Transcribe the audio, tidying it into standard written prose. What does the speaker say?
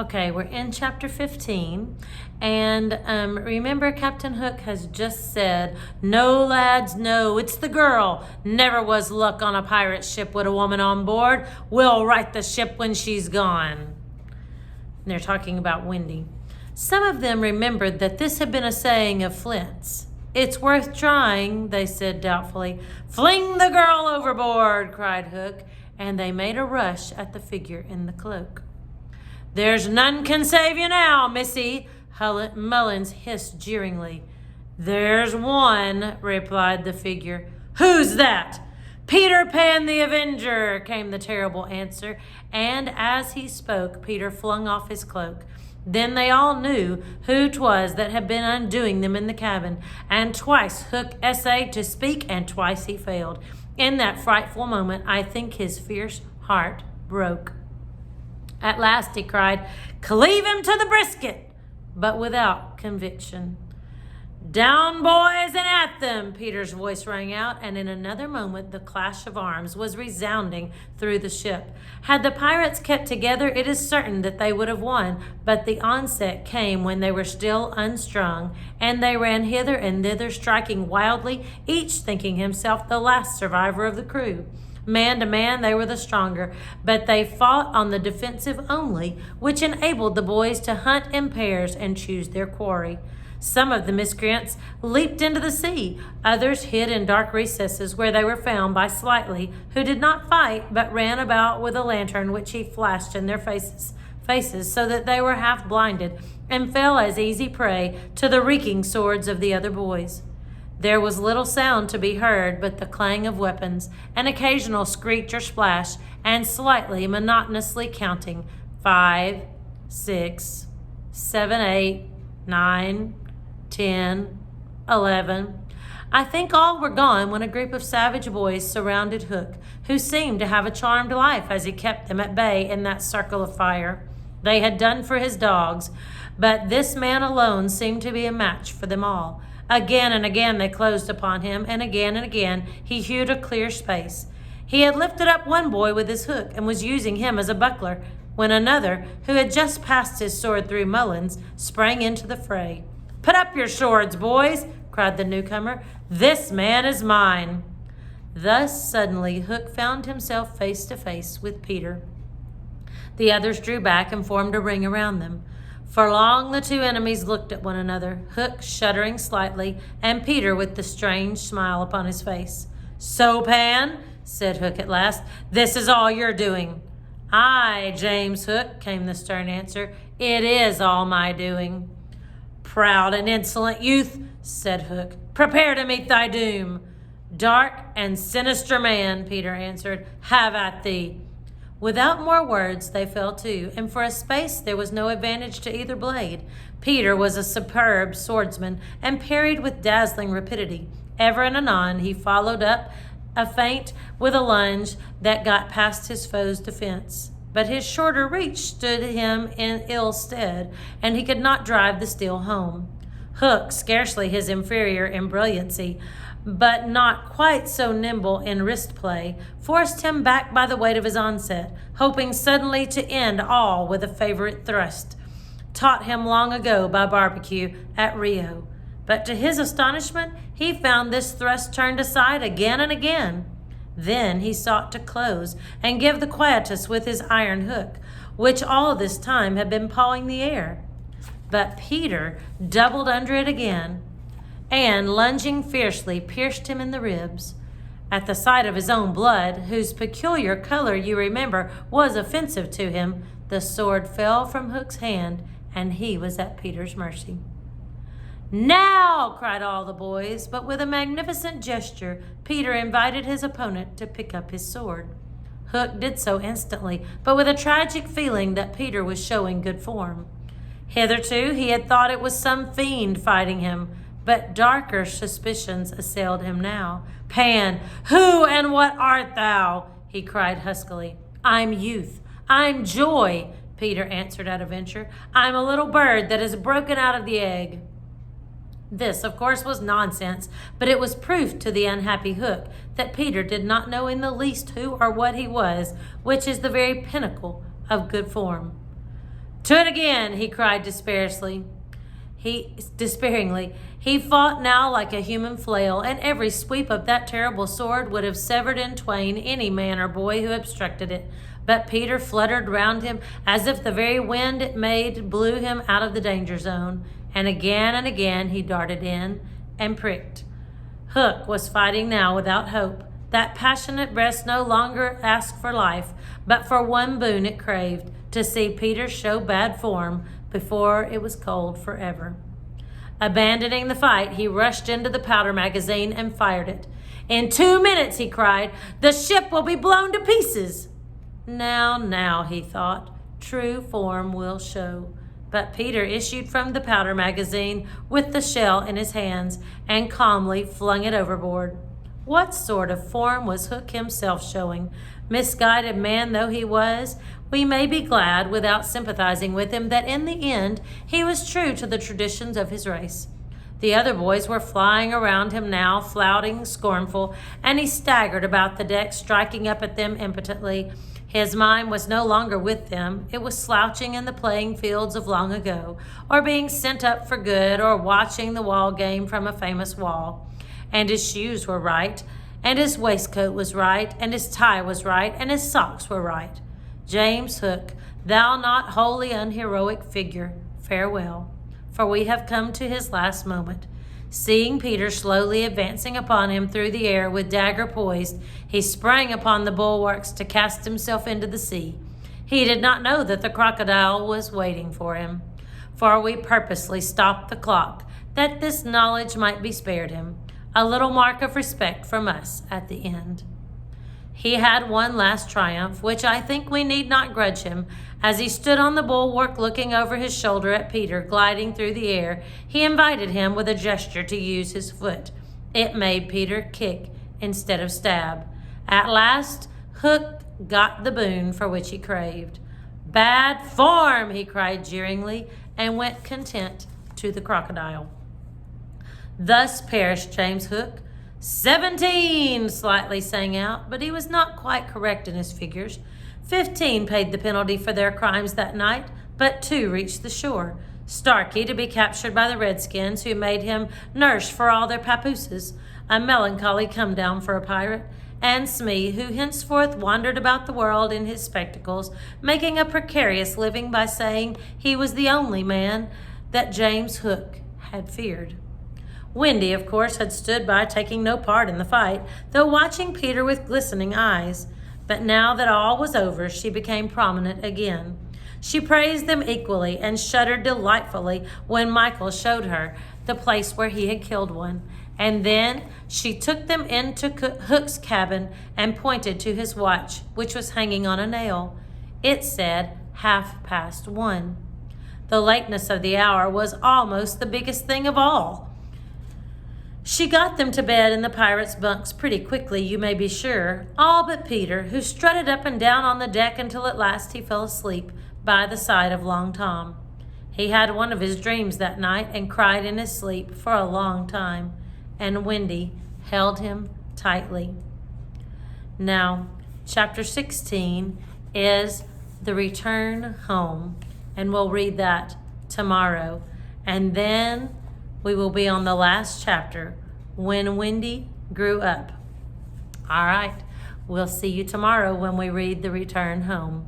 Okay, we're in chapter 15, and remember Captain Hook has just said, "No, lads, no, it's the girl. Never was luck on a pirate ship with a woman on board. We'll right the ship when she's gone." And they're talking about Wendy. Some of them remembered that this had been a saying of Flint's. "It's worth trying," they said doubtfully. "Fling the girl overboard," cried Hook, and they made a rush at the figure in the cloak. "There's none can save you now, missy," Mullins hissed jeeringly. "There's one," replied the figure. "Who's that?" "Peter Pan the Avenger," came the terrible answer, and as he spoke, Peter flung off his cloak. Then they all knew who 'twas that had been undoing them in the cabin, and twice Hook essayed to speak, and twice he failed. In that frightful moment, I think his fierce heart broke. At last he cried, "Cleave him to the brisket," but without conviction. "Down, boys, and at them!" Peter's voice rang out, and in another moment the clash of arms was resounding through the ship. Had the pirates kept together, it is certain that they would have won, but the onset came when they were still unstrung, and they ran hither and thither, striking wildly, each thinking himself the last survivor of the crew. Man to man, they were the stronger, but they fought on the defensive only, which enabled the boys to hunt in pairs and choose their quarry. Some of the miscreants leaped into the sea. Others hid in dark recesses where they were found by Slightly, who did not fight, but ran about with a lantern which he flashed in their faces so that they were half blinded and fell as easy prey to the reeking swords of the other boys. There was little sound to be heard but the clang of weapons, an occasional screech or splash, and Slightly monotonously counting 5, 6, 7, 8, 9, 10, 11. I think all were gone when a group of savage boys surrounded Hook, who seemed to have a charmed life as he kept them at bay in that circle of fire. They had done for his dogs, but this man alone seemed to be a match for them all. Again and again they closed upon him, and again he hewed a clear space. He had lifted up one boy with his hook and was using him as a buckler, when another, who had just passed his sword through Mullins, sprang into the fray. "Put up your swords, boys," cried the newcomer. "This man is mine." Thus suddenly Hook found himself face to face with Peter. The others drew back and formed a ring around them. For long the two enemies looked at one another, Hook shuddering slightly, and Peter with the strange smile upon his face. "So, Pan," said Hook at last, "this is all you're doing." "Aye, James Hook," came the stern answer, "it is all my doing." "Proud and insolent youth," said Hook, "prepare to meet thy doom." "Dark and sinister man," Peter answered, "have at thee." Without more words, they fell to, and for a space there was no advantage to either blade. Peter was a superb swordsman, and parried with dazzling rapidity. Ever and anon he followed up a feint with a lunge that got past his foe's defense. But his shorter reach stood him in ill stead, and he could not drive the steel home. Hook, scarcely his inferior in brilliancy, but not quite so nimble in wrist play, forced him back by the weight of his onset, hoping suddenly to end all with a favorite thrust, taught him long ago by Barbecue at Rio. But to his astonishment, he found this thrust turned aside again and again. Then he sought to close and give the quietus with his iron hook, which all this time had been pawing the air. But Peter doubled under it again, and, lunging fiercely, pierced him in the ribs. At the sight of his own blood, whose peculiar color, you remember, was offensive to him, the sword fell from Hook's hand, and he was at Peter's mercy. "Now!" cried all the boys, but with a magnificent gesture, Peter invited his opponent to pick up his sword. Hook did so instantly, but with a tragic feeling that Peter was showing good form. Hitherto he had thought it was some fiend fighting him, but darker suspicions assailed him now. "Pan, who and what art thou?" he cried huskily. "I'm youth. I'm joy," Peter answered at a venture. "I'm a little bird that has broken out of the egg." This, of course, was nonsense, but it was proof to the unhappy Hook that Peter did not know in the least who or what he was, which is the very pinnacle of good form. To it again, he cried despairingly. He fought now like a human flail, and every sweep of that terrible sword would have severed in twain any man or boy who obstructed it. But Peter fluttered round him as if the very wind it made blew him out of the danger zone. And again he darted in and pricked. Hook was fighting now without hope. That passionate breast no longer asked for life, but for one boon it craved, to see Peter show bad form before it was cold forever. Abandoning the fight, he rushed into the powder magazine and fired it. In 2 minutes, he cried, the ship will be blown to pieces. Now, he thought, true form will show. But Peter issued from the powder magazine with the shell in his hands and calmly flung it overboard. What sort of form was Hook himself showing? Misguided man though he was, we may be glad, without sympathizing with him, that in the end he was true to the traditions of his race. The other boys were flying around him now, flouting, scornful, and he staggered about the deck, striking up at them impotently. His mind was no longer with them. It was slouching in the playing fields of long ago, or being sent up for good, or watching the wall game from a famous wall. And his shoes were right, and his waistcoat was right, and his tie was right, and his socks were right. James Hook, thou not wholly unheroic figure, farewell, for we have come to his last moment. Seeing Peter slowly advancing upon him through the air with dagger poised, he sprang upon the bulwarks to cast himself into the sea. He did not know that the crocodile was waiting for him, for we purposely stopped the clock, that this knowledge might be spared him, a little mark of respect from us at the end. He had one last triumph, which I think we need not grudge him. As he stood on the bulwark looking over his shoulder at Peter gliding through the air, he invited him with a gesture to use his foot. It made Peter kick instead of stab. At last, Hook got the boon for which he craved. Bad form, he cried jeeringly, and went content to the crocodile. Thus perished James Hook. 17, Slightly sang out, but he was not quite correct in his figures. 15 paid the penalty for their crimes that night, but 2 reached the shore. Starkey to be captured by the Redskins, who made him nurse for all their papooses, a melancholy come down for a pirate, and Smee, who henceforth wandered about the world in his spectacles, making a precarious living by saying he was the only man that James Hook had feared. Wendy, of course, had stood by, taking no part in the fight, though watching Peter with glistening eyes. But now that all was over, she became prominent again. She praised them equally and shuddered delightfully when Michael showed her the place where he had killed one. And then she took them into Hook's cabin and pointed to his watch, which was hanging on a nail. It said 1:30. The lateness of the hour was almost the biggest thing of all. She got them to bed in the pirates' bunks pretty quickly, you may be sure, all but Peter, who strutted up and down on the deck until at last he fell asleep by the side of Long Tom. He had one of his dreams that night and cried in his sleep for a long time, and Wendy held him tightly. Now, chapter 16 is the return home, and we'll read that tomorrow. And then we will be on the last chapter, When Wendy Grew Up. All right, we'll see you tomorrow when we read The Return Home.